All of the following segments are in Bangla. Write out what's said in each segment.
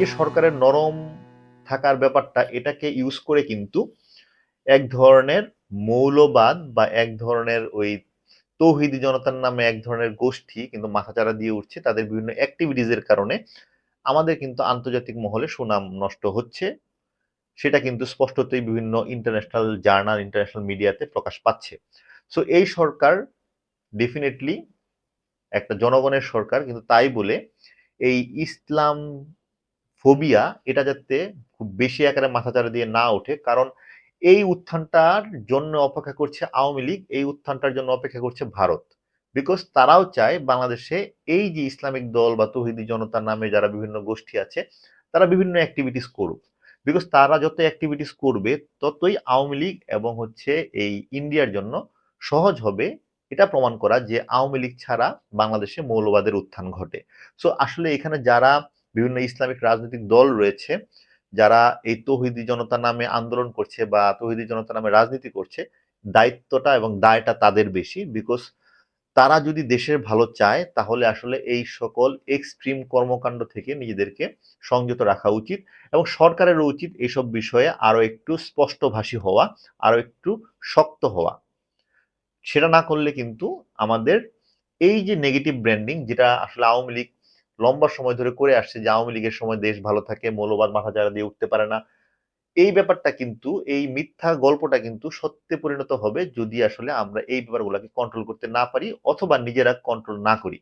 যে সরকারের নরম থাকার ব্যাপারটা, এটাকে ইউজ করে কিন্তু এক ধরনের মৌলবাদ বা এক ধরনের ওই তৌহিদি জনতার নামে এক ধরনের গোষ্ঠী কিন্তু মাথাচাড়া দিয়ে উঠছে তাদের বিভিন্ন অ্যাক্টিভিটিজের কারণে। আমাদের কিন্তু আন্তর্জাতিক মহলে সুনাম নষ্ট হচ্ছে, সেটা কিন্তু স্পষ্টতই বিভিন্ন ইন্টারন্যাশনাল জার্নাল, ইন্টারন্যাশনাল মিডিয়াতে প্রকাশ পাচ্ছে। সো এই সরকার ডেফিনেটলি একটা জনগণের সরকার, কিন্তু তাই বলে এই ইসলাম ফোবিয়া এটা যাতে খুব বেশি আকারে মাথাচাড়া দিয়ে না ওঠে। কারণ এই উত্থানটার জন্য অপেক্ষা করছে আওয়ামী লীগ, এই উত্থানটার জন্য অপেক্ষা করছে ভারত। বিকজ তারাও চায় বাংলাদেশে এই যে ইসলামিক দল বা তৌহিদি জনতার নামে যারা বিভিন্ন গোষ্ঠী আছে, তারা বিভিন্ন অ্যাক্টিভিটিস করুক। বিকজ তারা যত অ্যাক্টিভিটিস করবে, ততই আওয়ামী লীগ এবং হচ্ছে এই ইন্ডিয়ার জন্য সহজ হবে এটা প্রমাণ করা যে আওয়ামী লীগ ছাড়া বাংলাদেশে মৌলবাদের উত্থান ঘটে। সো আসলে এখানে যারা বিভিন্ন ইসলামিক রাজনৈতিক দল রয়েছে, যারা এই তৌহিদি জনতা নামে আন্দোলন করছে বা তৌহিদি জনতা নামে রাজনীতি করছে, দায়িত্বটা এবং দায়টা তাদের বেশি। বিকজ তারা যদি দেশের ভালো চায়, তাহলে আসলে এই সকল এক্সট্রিম কর্মকাণ্ড থেকে নিজেদেরকে সংযত রাখা উচিত। এবং সরকারেরও উচিত এইসব বিষয়ে আরো একটু স্পষ্টভাষী হওয়া, আরো একটু শক্ত হওয়া। সেটা না করলে কিন্তু আমাদের এই যে নেগেটিভ ব্র্যান্ডিং, যেটা আসলে আওয়ামী লীগ লম্বা সময় ধরে করে আসছে, যে আওয়ামী লীগের সময় দেশ ভালো থাকে, মৌলবাদ মাথাচাড়া দিয়ে উঠতে পারে না, এই ব্যাপারটা কিন্তু, এই মিথ্যা গল্পটা কিন্তু সত্যে পরিণত হবে যদি আসলে আমরা এই ব্যাপারগুলোকে কন্ট্রোল করতে না পারি অথবা নিজেরা কন্ট্রোল না করি।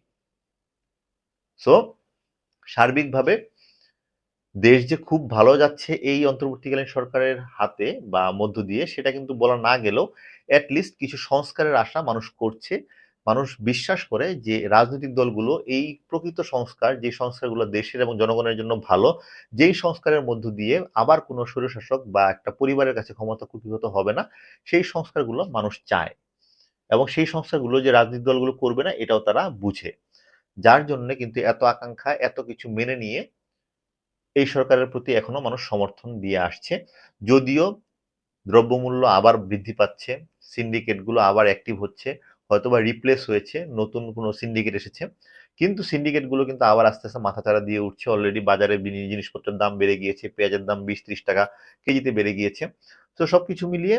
সো সার্বিকভাবে দেশ যে খুব ভালো যাচ্ছে এই অন্তর্বর্তীকালীন সরকারের হাতে বা মধ্য দিয়ে, সেটা কিন্তু বলা না গেলেও অ্যাটলিস্ট কিছু সংস্কারের আশা মানুষ করছে। মানুষ বিশ্বাস করে যে রাজনৈতিক দলগুলো এই প্রকৃত সংস্কার, যে সংস্কারগুলো দেশের এবং জনগণের জন্য ভালো, যেই সংস্কারের মধ্য দিয়ে আবার কোনো স্বৈরশাসক বা একটা পরিবারের কাছে ক্ষমতা কুক্ষিগত হবে না, সেই সংস্কারগুলো মানুষ চায়। এবং সেই সংস্কারগুলো যে রাজনৈতিক দলগুলো করবে না, এটাও তারা বুঝে। যার জন্য কিন্তু এত আকাঙ্ক্ষা, এত কিছু মেনে নিয়ে এই সরকারের প্রতি এখনো মানুষ সমর্থন দিয়ে আসছে। যদিও দ্রব্যমূল্য আবার বৃদ্ধি পাচ্ছে, সিন্ডিকেটগুলো আবার অ্যাক্টিভ হচ্ছে, হয়তোবা রিপ্লেস হয়েছে, নতুন কোনো সিন্ডিকেট এসেছে, কিন্তু সিন্ডিকেটগুলো কিন্তু আবার আস্তে আস্তে মাথাচাড়া দিয়ে উঠছে। অলরেডি বাজারে জিনিসপত্রের দাম বেড়ে গিয়েছে, পেঁয়াজের দাম 20-30 টাকা কেজিতে বেড়ে গিয়েছে। তো সবকিছু মিলিয়ে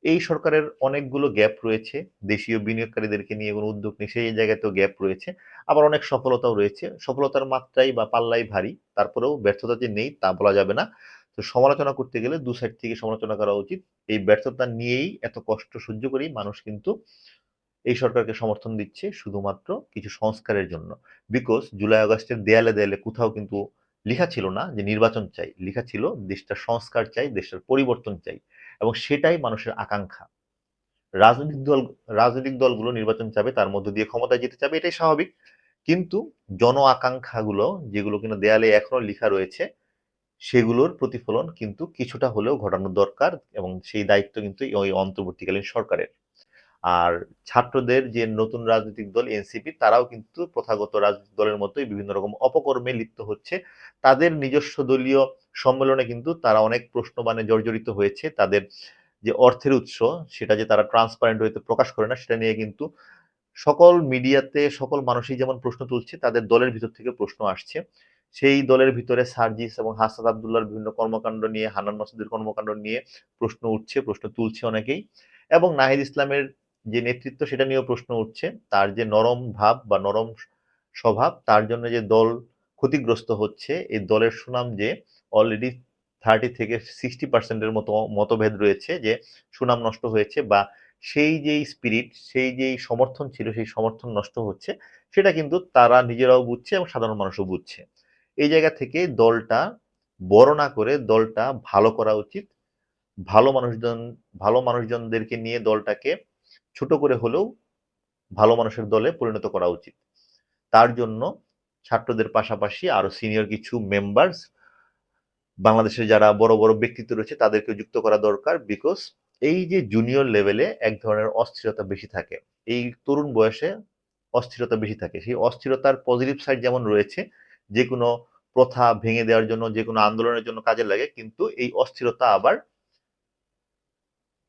এই সরকারের অনেকগুলো গ্যাপ রয়েছে। দেশীয় বিনিয়োগকারীদেরকে নিয়ে কোনো উদ্যোগ নেই, সেই জায়গাতেও গ্যাপ রয়েছে। আবার অনেক সফলতাও রয়েছে। সফলতার মাত্রাই বা পাল্লাই ভারী, তারপরেও ব্যর্থতা যে নেই তা বলা যাবে না। তো সমালোচনা করতে গেলে দু সাইড থেকে সমালোচনা করা উচিত। এই ব্যর্থতা নিয়েই, এত কষ্ট সহ্য করেই মানুষ কিন্তু এই সরকারকে সমর্থন দিচ্ছে শুধুমাত্র কিছু সংস্কারের জন্য। বিকজ জুলাই আগস্টের দেয়ালে দেয়ালে কোথাও কিন্তু লেখা ছিল না যে নির্বাচন চাই, লেখা ছিল দেশটার সংস্কার চাই, দেশটার পরিবর্তন চাই। এবং সেটাই মানুষের আকাঙ্ক্ষা। রাজনৈতিক দল, রাজনৈতিক দলগুলো নির্বাচন চাবে, তার মধ্য দিয়ে ক্ষমতায় যেতে চাবে, এটাই স্বাভাবিক। কিন্তু জন আকাঙ্ক্ষাগুলো যেগুলো কিনা দেয়ালে এখনো লেখা রয়েছে, সেগুলোর প্রতিফলন কিন্তু কিছুটা হলেও ঘটানো দরকার। এবং সেই দায়িত্ব কিন্তু ওই অন্তর্বর্তীকালীন সরকারের। আর ছাত্রদের যে নতুন রাজনৈতিক দল এনসিপি, তারাও কিন্তু প্রথাগত রাজনৈতিক দলের মতোই বিভিন্ন রকম অপকর্মে লিপ্ত হচ্ছে। তাদের নিজস্ব দলীয় সম্মেলনে কিন্তু তারা অনেক প্রশ্নবাণে জর্জরিত হয়েছে। তাদের যে অর্থের উৎস, সেটা যে তারা ট্রান্সপারেন্ট হইতে প্রকাশ করে না, সেটা নিয়ে কিন্তু সকল মিডিয়াতে সকল মানুষই যেমন প্রশ্ন তুলছে, তাদের দলের ভিতর থেকে প্রশ্ন আসছে। সেই দলের ভিতরে সার্জিস এবং হাসান আবদুল্লাহর বিভিন্ন কর্মকাণ্ড নিয়ে, হান্নান মাসুদের কর্মকাণ্ড নিয়ে প্রশ্ন উঠছে, প্রশ্ন তুলছে অনেকেই। এবং নাহিদ ইসলামের যে নেতৃত্ব, সেটা নিয়েও প্রশ্ন উঠছে। তার যে নরম ভাব বা নরম স্বভাব, তার জন্য যে দল ক্ষতিগ্রস্ত হচ্ছে, এই দলের সুনাম যে অলরেডি 30 থেকে 60% মতো মতভেদ রয়েছে, যে সুনাম নষ্ট হয়েছে, বা সেই যেই স্পিরিট, সেই যেই সমর্থন ছিল, সেই সমর্থন নষ্ট হচ্ছে, সেটা কিন্তু তারা নিজেরাও বুঝছে এবং সাধারণ মানুষও বুঝছে। এই জায়গা থেকে দলটা বড় না করে দলটা ভালো করা উচিত। ভালো মানুষজন, ভালো মানুষজনদেরকে নিয়ে দলটাকে ছোট করে হলেও ভালো মানুষের দলে পরিণত করা উচিত। তার জন্য ছাত্রদের পাশাপাশি আরো সিনিয়র কিছু মেম্বার্স, বাংলাদেশের যারা বড় বড় ব্যক্তিত্ব রয়েছে, তাদেরকে যুক্ত করা দরকার। বিকজ এই যে জুনিয়র লেভেলে এক ধরনের অস্থিরতা বেশি থাকে, এই তরুণ বয়সে অস্থিরতা বেশি থাকে। সেই অস্থিরতার পজিটিভ সাইড যেমন রয়েছে, যে কোনো প্রথা ভেঙে দেওয়ার জন্য, যে কোনো আন্দোলনের জন্য কাজে লাগে, কিন্তু এই অস্থিরতা আবার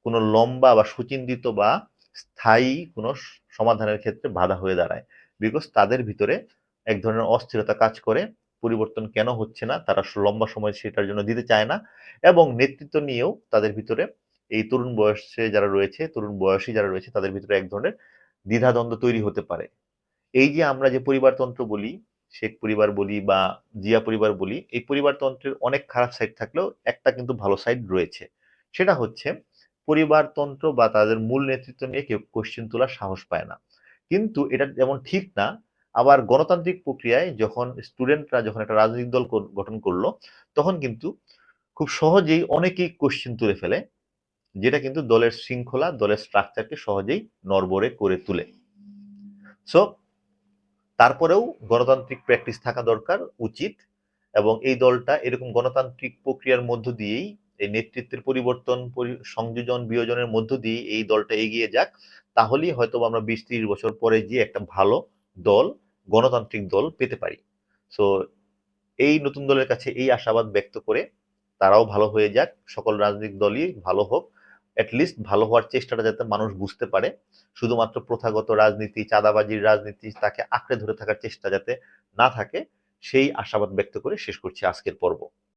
কোনো লম্বা বা সুচিন্তিত বা স্থায়ী কোনো সমাধানের ক্ষেত্রে বাধা হয়ে দাঁড়ায়। বিকজ তাদের ভিতরে এক ধরনের অস্থিরতা কাজ করে। পরিবর্তন কেন হচ্ছে না, তারা লম্বা সময় সেটার জন্য দিতে চায় না, এবং নেতৃত্ব নিয়েও তাদের ভিতরে এই তরুণ বয়সে যারা রয়েছে, তরুণ বয়সী যারা রয়েছে তাদের ভিতরে এক ধরনের দ্বিধাদ্বন্দ্ব তৈরি হতে পারে। এই যে আমরা যে পরিবারতন্ত্র বলি, শেখ পরিবার বলি বা জিয়া পরিবার বলি, এই পরিবারতন্ত্রের অনেক খারাপ সাইড থাকলেও একটা কিন্তু ভালো সাইড রয়েছে। সেটা হচ্ছে পরিবারতন্ত্র বা তাদের মূল নেতৃত্ব নিয়ে কেউ কোশ্চেন তোলার সাহস পায় না। কিন্তু এটা যেমন ঠিক না, আবার গণতান্ত্রিক প্রক্রিয়ায় যখন স্টুডেন্টরা যখন একটা রাজনৈতিক দল গঠন করলো, তখন কিন্তু খুব সহজেই অনেকেই কোশ্চেন তুলে ফেলে, যেটা কিন্তু দলের শৃঙ্খলা, দলের স্ট্রাকচারকে সহজেই নড়বড়ে করে তোলে। সো তারপরেও গণতান্ত্রিক প্র্যাকটিস থাকা দরকার, উচিত, এবং এই দলটা এরকম গণতান্ত্রিক প্রক্রিয়ার মধ্য দিয়েই, এই নেতৃত্বের পরিবর্তন, সংযোজন বিয়োজনের মধ্য দিয়ে এই দলটা এগিয়ে যাক। তাহলেই হয়তো আমরা 20-30 বছর পরে গিয়ে একটা ভালো দল, গণতান্ত্রিক দল পেতে পারি। সো এই নতুন দলের কাছে এই আশাবাদ ব্যক্ত করে তারাও ভালো হয়ে যাক, সকল রাজনৈতিক দলই ভালো হোক, অ্যাটলিস্ট ভালো হওয়ার চেষ্টাটা যাতে মানুষ বুঝতে পারে, শুধুমাত্র প্রথাগত রাজনীতি, চাঁদাবাজির রাজনীতি, তাকে আঁকড়ে ধরে থাকার চেষ্টা যাতে না থাকে, সেই আশাবাদ ব্যক্ত করে শেষ করছি আজকের পর্ব।